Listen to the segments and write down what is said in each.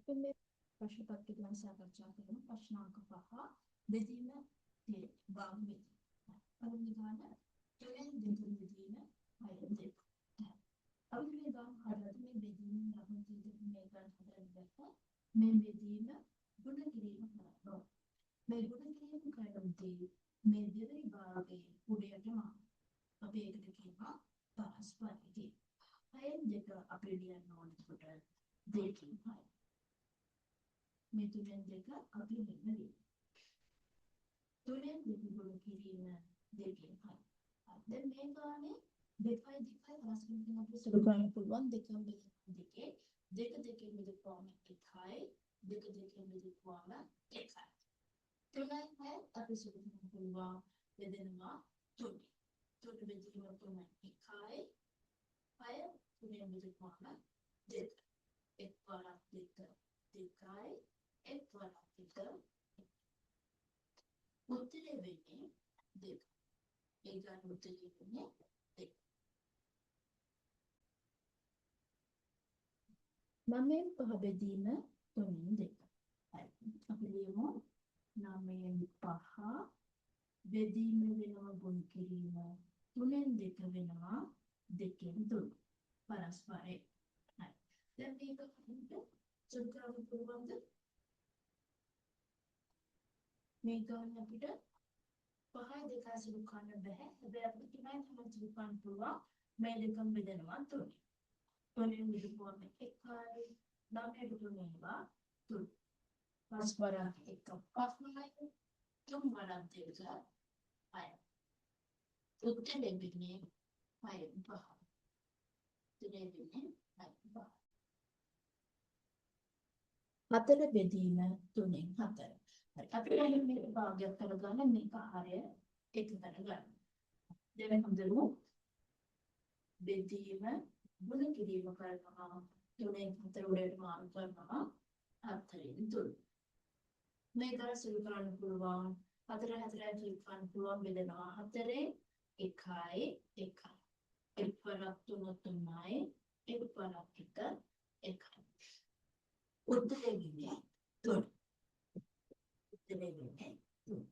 මේ ප්‍රශ්න පත්‍රිකාව සාකච්ඡා කරමු. ප්‍රශ්නාංක 5 බෙදීම තේ භාග බෙදීම. පළවෙනි ගාන තුනෙන් දෙකෙන් බෙදීම 6 දෙක. අපි මේ ගාන හදලා මේ බෙදීම ලබන තීරණ මේ ගාන හදලා දැක්කා. මේ බෙදීම ගුණ කිරීම කරනවා. මේ ගුණ කිරීම කරනදී මේ දෙවෙනි භාගයේ උඩයටම අපි ඒකට කියනවා පරස්පරයි. 6 දෙක අපේ ලියන්න ඕනේ කොට දෙකකින් 6. මේ තුනෙන් දෙක අපි මෙන්න තුනෙන් දෙක ගුණ කිරීම දෙකකින් 6. දැන් මේ ගානේ දෙකයි දෙකයි රසකින් අපි සුළු කරන්න පුළුවන් දෙකම බෙදෙන දෙකේ දෙක දෙකෙන් බෙදපුවාම 1යි දෙක දෙකෙන් බෙදපුවාම 1යි. තුනයි 6 අපි සුළු කරන්න පුළුවන් බෙදෙනවා 3. 3 බෙදීම 3 1යි 6 තුනෙන් බෙදපුවාම 2. 1 වරක් 2 2යි 1 වරක් 2 උත්තරේ වෙන්නේ 2. ඒ ගන්න උත්තරේ වෙන්නේ 2. නවයෙන් පහ බෙදීම 3න් 2. හරි. අපි ලියමු 9න් 5 බෙදීම වෙනවා ගුණ කිරීම 3න් 2 වෙනවා 2න් 3. පරස්පරයි. හරි. දැන් මේක අපිට සුළු කරන්න පුළුවන්ද? මේ ගාන අපිට 5යි 2යි සුළු කරන්න බෑ. හැබැයි අපිට 3යි තමයි සුළු කරන්න පුළුවන්. මේ දෙකම බෙදෙනවා 3. 3න් බෙදපුවම 1යි 9ට 3 වෙනවා 3. පරස්පර 1 5යි 3 වරක් 2 6. උත්තරේ වෙන්නේ 5 5. උත්තරේ වෙන්නේ 5. 4 බෙදීම 3න් 4. හරි. අපි මේක භාගයක් කරගන්න මේක හරය එක කරගන්න. දැන් හඳුනමු. බෙදීම ගුණ කිරීම කරනවා 3න් 4 උඩට මාරු කරනවා 4න් 3. මේක සුළු කරන්න පුළුවන් 4 4යි සුළු කරන්න පුළුවන් බෙදෙනවා 4න් 1යි 1යි. 1 වරක් 3 3යි 1 වරක් 1 1යි. උත්තරේ වෙන්නේ 3. උත්තරේ වෙන්නේ 3.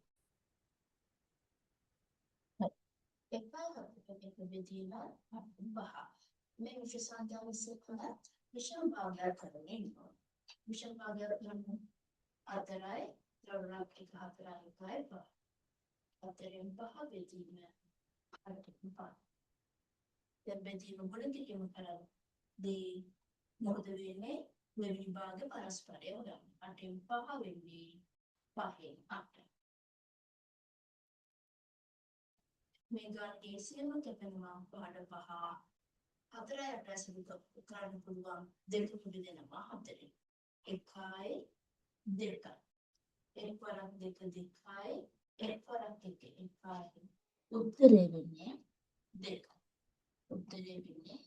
එක බෙදීම 5. මේ විශේෂ සංඛ්‍යාව විෂම භාගයක් කරන්නේ ඉන්නවා. විෂම භාගයක් කරන්නේ 4යි 3ක් 1 4යි 1යි 4න් 5 බෙදීම 5. දැන් බෙදීම ගුණ කිරීම කරද්දී මොකද වෙන්නේ? මේ විභාග පරස්පරය ගන්න. 8න් 5 වෙන්නේ 5න් 8. මේ ගානේ සියලු කැපෙනවා 5ට 5. 4යි 8යි සුළු කරන්න පුළුවන් දෙක බෙදෙනවා 4න්. 1යි 2යි. 1 වරක් 2 2යි 1 වරක් 1 1යි. උත්තරේ වෙන්නේ 2. උත්තරේ වෙන්නේ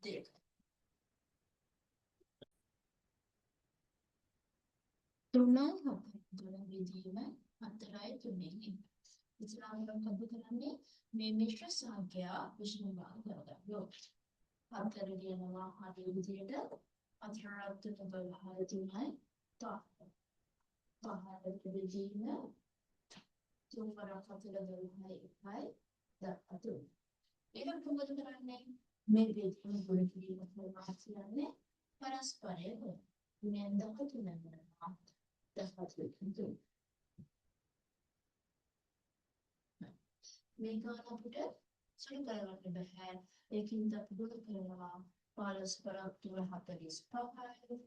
2. තුනයි 4 බෙදීම 4යි 3න්. ඉස්ලාමයෙන් කවුද කරන්නේ මේ මිශ්‍ර සංඛ්‍යා විෂම භාග කරගන්න. 4 කියනවා හරිය විදිහට 4ක් 3 12 3යි 10. 10ට බෙදීම 3 වරක් 4 12යි 1යි 13. ඒක මොකද කරන්නේ? මේ බෙදීම ගුණ කිරීම කරනවා කියන්නේ පරස්පරය ගුණ. මෙන්න 13 වෙනවා 13. මේක අපිට සුළු කරගන්න බෑ. ඒකින්ද අපි ගුණ කරනවා පරස්පරක් 45යි.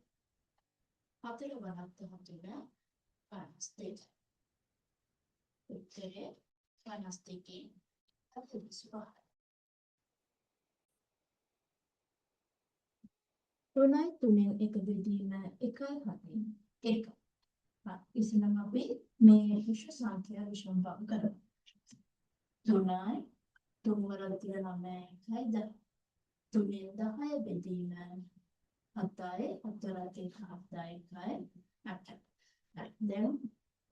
4 වරක් 4 52. උත්තරේ 52 45. 3යි 3න් 1 බෙදීම 1යි 7න් 1. ඉතින් අපි මේ විශ්ව සංඛ්‍යා විෂම භාග කරමු. 3යි 3 වරක් 9යි 10. 3න් 10 බෙදීම 7යි 4ට 1 7යි 8. දැන්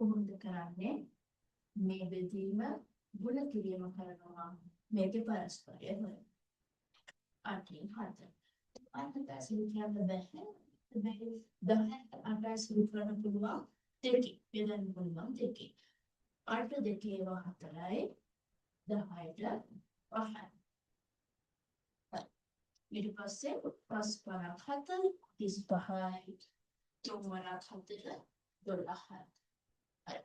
කොහොමද කරන්නේ? මේ බෙදීම ගුණ කිරීම කරනවා මේකේ පරස්පරය හොයන. 8න් 7. අන්න දැසින් කියන්න බෑ. 10 අටයි සුළු කරන්න පුළුවන් දෙකේ බෙදන්න පුළුවන් දෙකේ 8 දෙකේ 4යි 10ට 5යි ඊට පස්සේ 5 පරක් 7 35යි 3 වරක් 4 12යි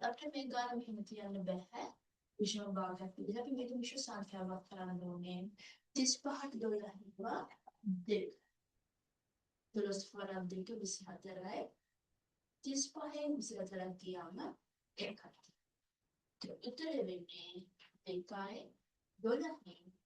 අපිට මේ ගාන මෙහෙම තියන්න බෑ විෂම භාගයක් විදිහට අපි මේක විෂම සංඛ්‍යාවක් කරන්න ඕනේ 35ට 12 හිතුවා 2 12 වරක් 2 24යි 35න් 24ක් ගියාම 1යි උත්තරේ වෙන්නේ 2යි 12න්